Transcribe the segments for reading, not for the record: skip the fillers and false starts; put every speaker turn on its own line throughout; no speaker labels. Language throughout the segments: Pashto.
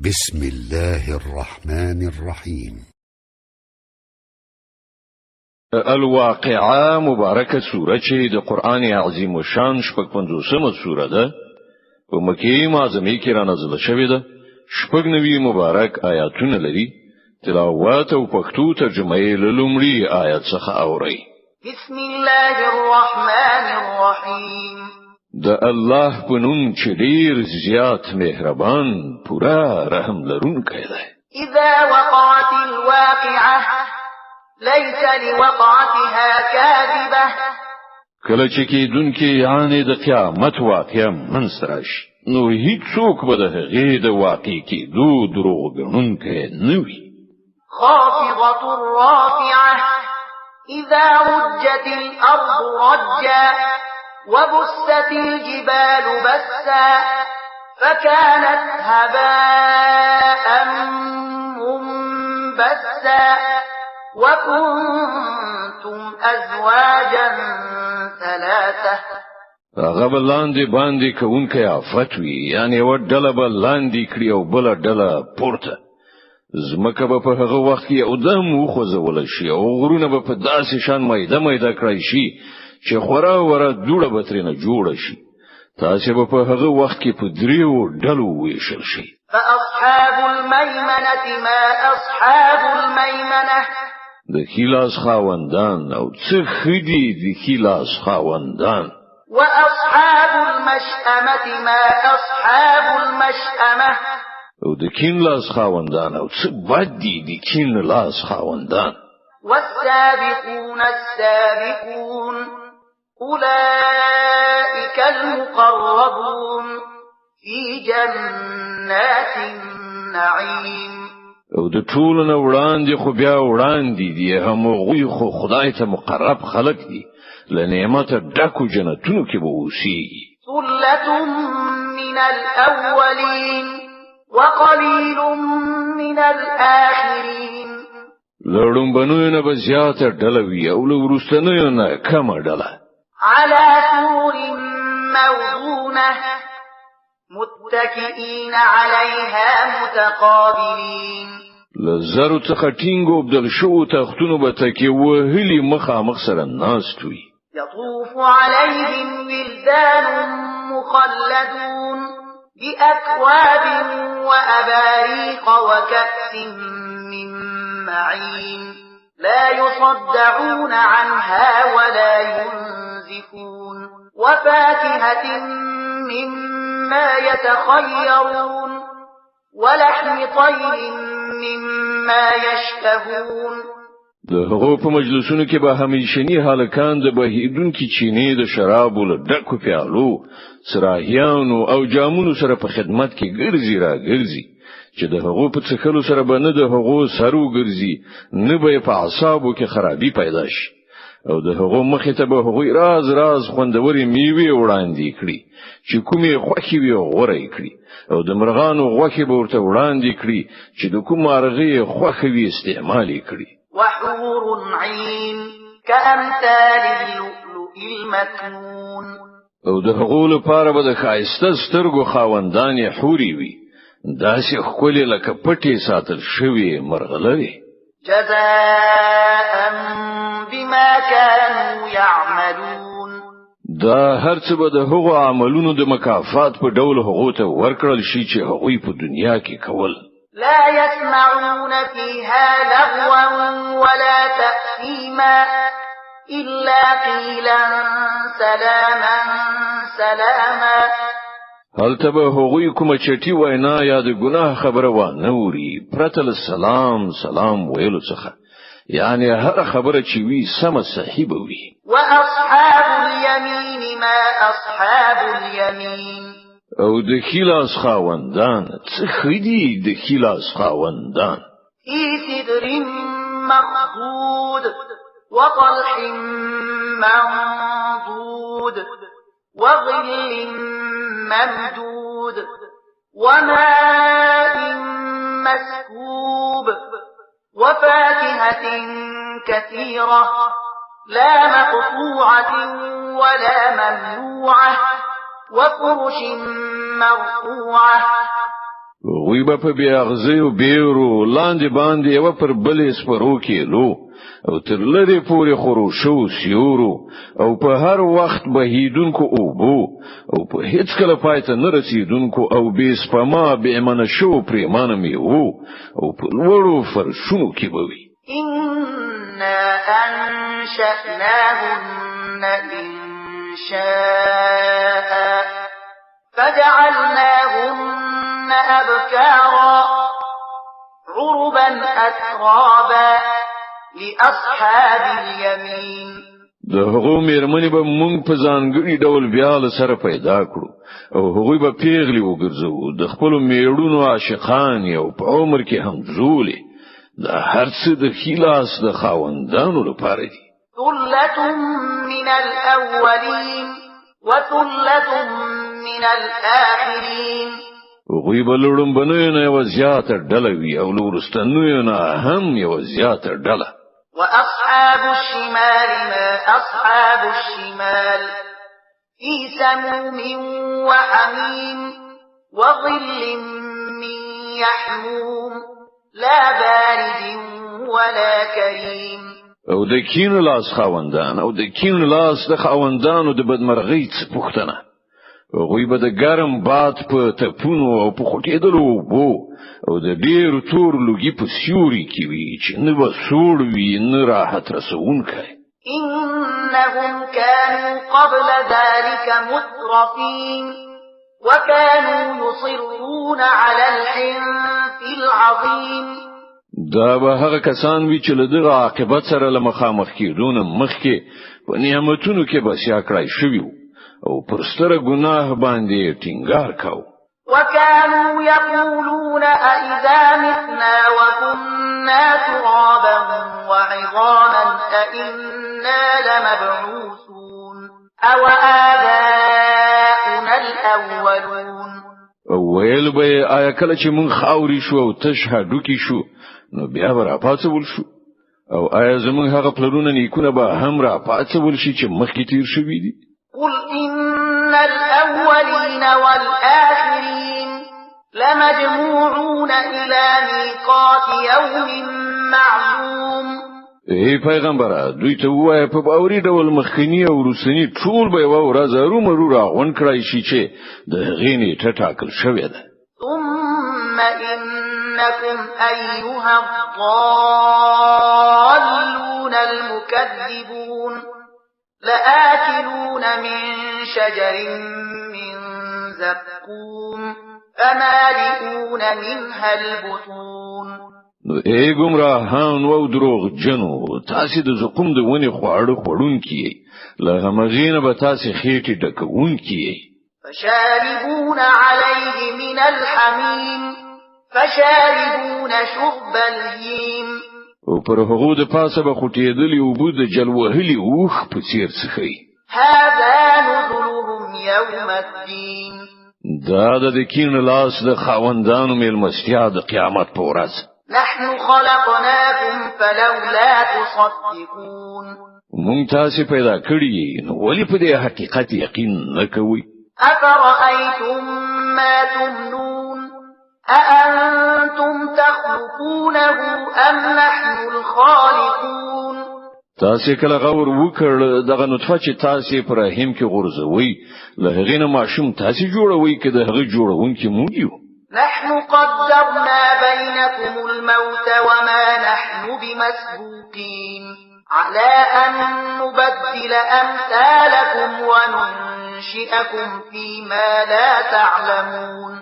بسم الله الرحمن الرحيم.
الواقعه مبارکه سوره چې د قران عظیم و شان شپږ پنځوسمه سوره ده په مکه معظمه کې را نازله شوې ده. شپږ نوي مبارک آیاتونه لري. تلاوت او پښتو ترجمه یې له لومړي آیت څخه اوري.
بسم الله الرحمن الرحیم.
د الله په نوم چې ډیر زیات مهربان پورا رحم لرونکی دی.
اذا وقعت الواقعه ليس لوقعتها كاذبه.
کله چې کېدونکې یعنی د قیامت واقعه منځ راشي نو هیڅوک به د هغې د واقع کېدو دروغ ګڼونکی نه وي.
خافضة رافعة إذا رجت الأرض رجا وبست الجبال بسا فكانت هباء منبثا وكنتم أزواجا ثلاثة.
هغه بلاندې باندې کوونکی آفت وي یعنی و ډله بلاندې کړي او بل ډله پورته. زمکه به په هغه وخت کې او دم وخوځول شي او غرونه به په داسې شان مایده کړی شي چې خورا وره جوړه به ترنه جوړه شي. تاسو به په هغه وخت کې په دریو ډلو ویشل شي.
فاصحاب الميمنه ما اصحاب الميمنه.
د خلاص خاوندان او څه خدي د خلاص خاوندان.
واصحاب المشأمه ما اصحاب المشأمه.
او د کین لاس خاوندان او څه بد دي د کین لاس خاوندان.
والسابقون السابقون أولئك المقربون في جنات النعيم.
او د ټولو نه وړاندې خو بیا وړاندې دي هغوی خو خدای ته مقرب خلق دي له نعمت ډکو جنتونو کې به اوسېږي.
ثلة من الأولين وقليل من الآخرين.
لړم بنو نه به زیاته ډله وي او له وروستنیو نه کمه ډله.
على سور موضونة متكئين عليها متقابلين.
لزرو څخه ټینګو بدل شو تختونو به تکي وهلي مخامخ سره ناست وي.
يطوف عليهم ولدان مخلدون بأكواب وأباريق وكأس من معين لا يصدعون عنها ولا ينزفون وفاكهة مما يتخيرون ولحم طير مما يشتهون.
د هغو په مجلسونو کې به همیشنی هلکان د بهیدونکو چینه د شرابو له ډکو پیالو سراهیانو او جامونو سره په خدمت کې ګرځي را ګرځي چې د هغو په څخلو سره به نه د هغو سرو ګرځي نه به په اعصابو کې خرابي پیدا شي او د هغو مخې ته به هغوی راز خوندوري میوه وړاندې کړي چې کومې خوخي وي غوړې کړي او د مرغانو غوخي به ورته وړاندې کړي چې د کوم مرغې خوخي وي استعمال کړي.
وحور عين كأمثال اللؤلؤ المكنون.
او د هغو لپاره به د خایسته سترګو خاوندان حوري وي داسې خولي لکه پټي ساتل شوی مرغلري.
جزاء بما كانوا يعملون.
دا هرڅه به د هغو عملونو د مکافات په ډول هغو ته ورکړل شي چې هغوی په دنیا کې کول.
لا يسمعون فيها لغوا ولا تأثيما إلا قيلا سلاما سلاما.
هلته به هغوی کومه چټي وینا یا د ګناه خبره و نه اوري پرته له سلام ویلو څخه یعنی هر خبره چې وی سم صحیح وي.
واصحاب اليمين ما اصحاب اليمين.
او د خلاص خاوندان څه خدي د خلاص خاوندان.
في سدر مخضود وطلح منضود وظل ممدود وماء مسكوب وفاكهة كثيرة لا مقطوعة ولا ممنوعة وفرش مرفوعة
وی په بیا غزیو بیرو لاندې باندې یو پر بلې سپرو کېلو او تر لري پورې خروشو سیورو او په هر وخت بهیدونکو اوبو او په هیڅ کله پایته نه رسیدونکو او بې سپما بې منشو پریمانه میوه او په لوړو فرشونو کې بوي
إنا أنشأناهن إنشاء فجعلناهن أبكارا عربا أترابا لأصحاب اليمين
د هغو میرمنې به مونږ په ځانګړي ډول بیا له سره پیدا کړو او هغوی به پیغلي وګرځو د خپل میړونو عاشقان یو په عمر کې هم زولي دا هر څه د خلاص د خاوندانو لپاره دي
ثلة من الأولين وثلة من الآخرين
هغوی به لړم بنوي نه یو زیاته ډله وي او لورستنوي نه هم یو زیاته ډله
وأصحاب الشمال ما أصحاب الشمال في سموم وحميم وظل من يحموم لا بارد ولا كريم
او د کین لاس خاوندان او د کین لاس د خاوندانو د بدمرغۍ څخه پوښتنه هغوی به د ګرم باد په تپونو او په خوټېدلو بو او د ډېر تور لوګي په سیوري کې وي چې نه به سوړ وي نه راحت رسونکی
إنهم كانوا قبل ذلك مترفين وكانوا يصرون على الحنث العظيم
دا به هغه کسان وی چې له دغه عاقبت سره لمخامخ کېدون مخکې په نعمتونو کې بسیا کړای شوی او پر ستره ګناه باندې ټینګار کاوه
وكانوا يقولون أئذا متنا وكنا ترابا وعظاما أئنا لمبعوثون أو آباؤنا الأولون
ویل به آیا کله چې مون خاوري شو او تشهدو کې شو نو بیا را پاتول شو او آیا زمون هغه پلرونه نیکونه به هم را پاتول شي چې مخکې تیر شوی دي
قل إن الأولين والآخرين لمجموعون إلى ميقات يوم معلوم
ای پیغمبره دوی ته وایي په باوري ډول مخکنی او روسنی ټول به یو ورځ رومرو راغون کړای شي چې د غینې ټاکل شوی ده
ثم إنكم أيها الضالون المكذبون لآكلون من شجر من زقوم فمالئون منها البطون
ای گمراهان او دروغ جنو تاسو د زقوم د ونی خواړه خورون کیي له مغینه به تاسو خېټه ډکون کیي
فشاربون عليه من الحميم فشاربون شرب الهيم
او پر هغه د پاسه به خوټېدلی او بود جلوهلی اوخ په څیر څخی
هذا نزلهم يوم الدين
دا د کین لاس د خاوندانو ملمستیا د قیامت په ورځ
نحن خلقناكم فلولا تصدقون
مونږ تاسو پیدا کړی نو ولی په دې حقیقت یقین نکوي
أفرأيتم ما تمنون أأنتم تخلقونه أم نحن الخالقون
تاسو کله غور وکړ دغه نطفه چې تاسو پر رحم کې غورځوي له هغې نه ماشوم تاسو جوړوي کده هغه جوړونکي مونږ یو
نحن قدرنا بينكم الموت وما نحن بمسبوقين على أن نبدل أمثالكم وننشئكم فيما لا تعلمون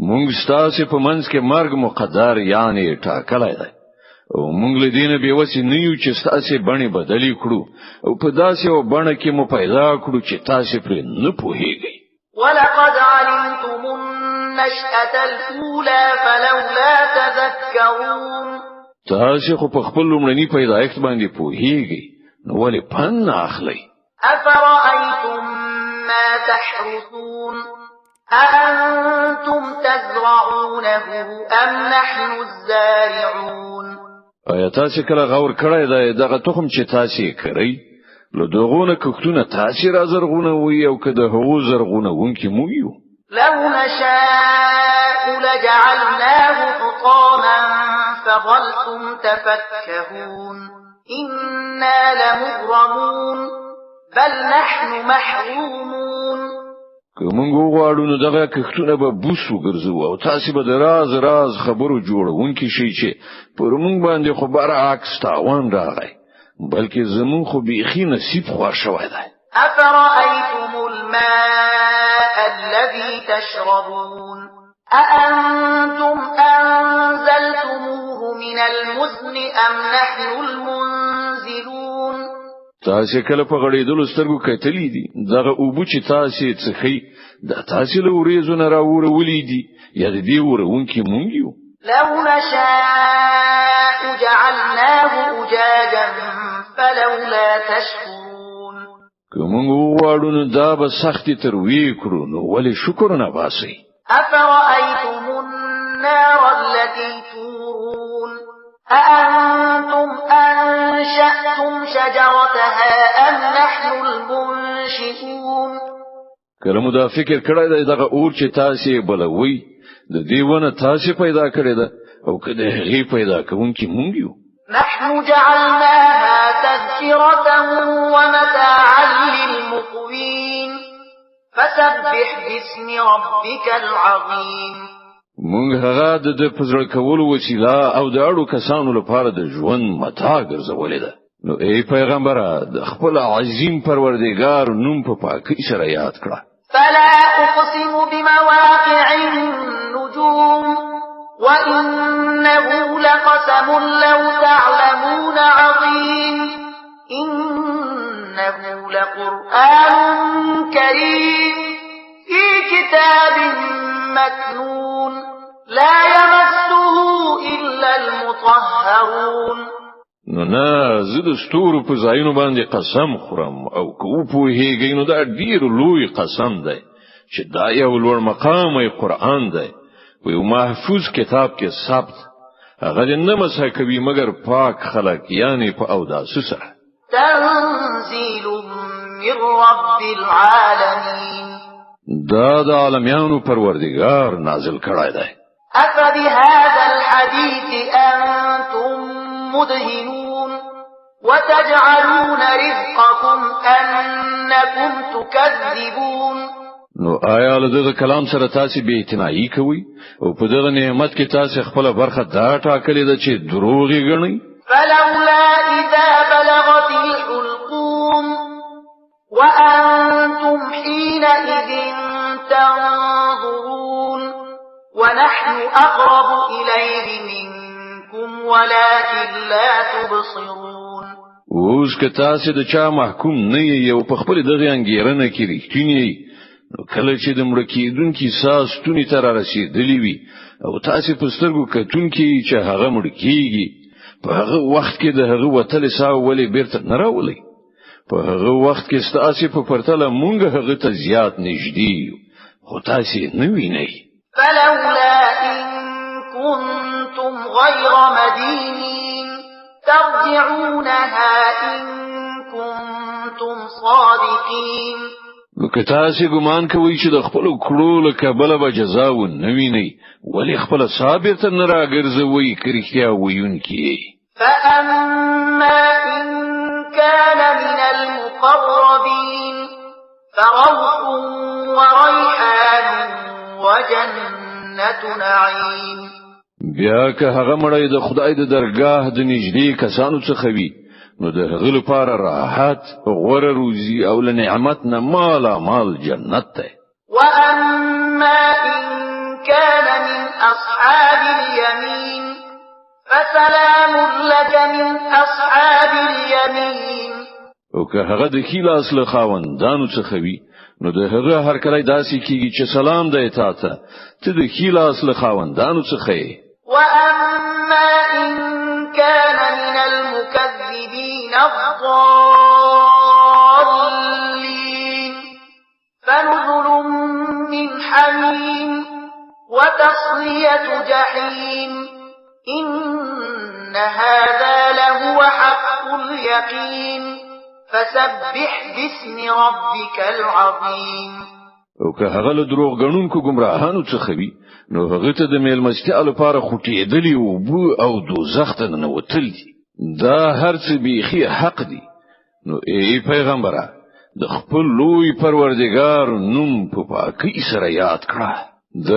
مونږ ستاسو په منځ کې مرګ مقدر یعنی ټاکلای دی او مونږ له دینه به وسی نه یو چې ستاسو بڼه بدلی کړو او په داسې او بڼه کې مو پیدا کړو چې تاسو پر نه پوهیږئ
ولقد علمتم النشأة الأولى فلولا تذكرون
تاسو خو په خپل لومړني پیدایښت باندې پوهیږئ نو ولې پن اخلئ
أفرأيتم ما تحرثون أأنتم تزرعونه أم نحن الزارعون
آیا تاسو کله غور کړی دی دغه تخم چې تاسو کړی له دغونه کوختونه تاسو راځرغونه وي او که د هغو زرغونه ونکي مو یو
لو نشاء لجعلناه حطاما فظلتم تفكهون إنا لمغرمون بل نحن محرومون.
که موږ وغواړو نو دغه کښتونه به بوس وګرځو او تاسو به د راز خبرو جوړونکي شئ چې پر موږ باندې خو برعکس تاوان راغی بلکې زمون خو بیخي نصیب خوا شوی دی.
أفرأيتم الماء الذي تشربون أأنتم أنزلتموه من المزن أم نحن المنزلون.
تاسو کله په غړېدلو سترګو کتلې دي دغه اوبو چې تاسو څخه د تاسو له ورېزو نه راوړولې دي یا د دې ورونکي مونږ یو.
لو نشاء جعلناه أجاجا فلولا تشكرون.
که مونږ وغواړو نو دا به سختي تروي کړو نو ولې شکر نه باسئ.
أفرأيتم النار التي تورون أأنتم أنشأتم شجرتها أم نحن المنشئون.
کله مو دا فکر کړی دی دغه اور چې تاسو بلوي د دې ونه تاسو پیدا کړی ده او که د هغې پیدا کوونکي مونږ یو.
نحن جعلناها تذكرة ومتاعا للمقوين فسبح باسم ربك العظيم.
مونږ هغه د پزړ کولو وسیله او د اړو کسانو لپاره د ژوند متاع ګرځولې ده. نو ای پیغمبره د خپل عظیم پروردگار نوم په پاکۍ سره یاد کړه.
فلا أقسم بمواقع النجوم وإنه لقسم لو تعلمون عظيم إنه لقرآن كريم في كتاب مكنون لا يمسه إلا المطهرون.
نو نه زه د ستورو په ځایونو باندې قسم خورم او که په هیګي نو دا ډیر لوی قسم دی چې دا یو لوړ مقامي قرآن دی او یو محفوظ کتاب کې ثبت هغه نه مسه کوي مگر پاک خلق یعنی په اوداسه سره.
تنزيل من رب العالمين.
دا د عالمانو پروردگار نازل کړی دی.
أفبهذا الحديث أنتم مدهنون وتجعلون رزقكم أنكم تكذبون.
نو آیا له دغه کلام سره تاسو به اعتنائی کوئ او په دغه نعمت کې تاسو خپل برخه دا ټاکلې ده چې دروغ یې ګڼئ.
فلولا إذا بلغت الحلقوم وأنتم حينئذ تنظرون ونحن أقرب إليه منكم ولكن لا تبصرون.
اوس که تاسو د چا محکوم نه یو په خپل دغه انګیرنه کې ریښتینی نو کله چې د مړ کېدونکي ساس تونی تر رسیدلی وي او تاسو په سترګو کتونکي چې هغه مړ کیږي په هغه وخت کې د هغه وتل ساو ولې بیرته نه راولي. په هغه وخت کې تاسو په پرتله مونږ هغه ته زیات نږدې یو خو تاسو نه وینئ.
فلولا إن كنتم غير مدينين ترجعونها إن كنتم صادقين.
نو که تاسو ګمان کوئ چې د خپل کړو له کبله به جزا و نه وینئ ولې خپل صابر ته نه راګرځوئ که رښتیا ویونکي.
فأما إن كان من المقربين فروح وريحان وجنة نعيم.
بیا که هغه مړی د خدای د درگاه د نږدې کسانو څخه وي نو د هغه لپاره راحت غوره روزي او له نعمت نه مال جنت ده.
وأما إن كان من أصحاب اليمين فسلام لك من أصحاب اليمين.
او که هغه د خلاص له خاوندانو څخه وي نو د هغه هر کله داسې کیږي چې سلام دی تاته ته د خلاص له خاوندانو څخه.
وأما إن كان من المكذبين الضالين فنزل من حميم وتصلية جحيم إن هذا لهو حق اليقين فسبح باسم ربك العظيم.
او که هغه له دروغ غنونکو گمراهانو څخه وي نو هغه ته د میلمستیا لپاره خوټېدلی او بو او دوزخ ته ننوتل دي دا هر څه بیخي حق دي نو ای پیغمبره د خپل لوی پروردگار نوم په پاکۍ سره یاد کړه د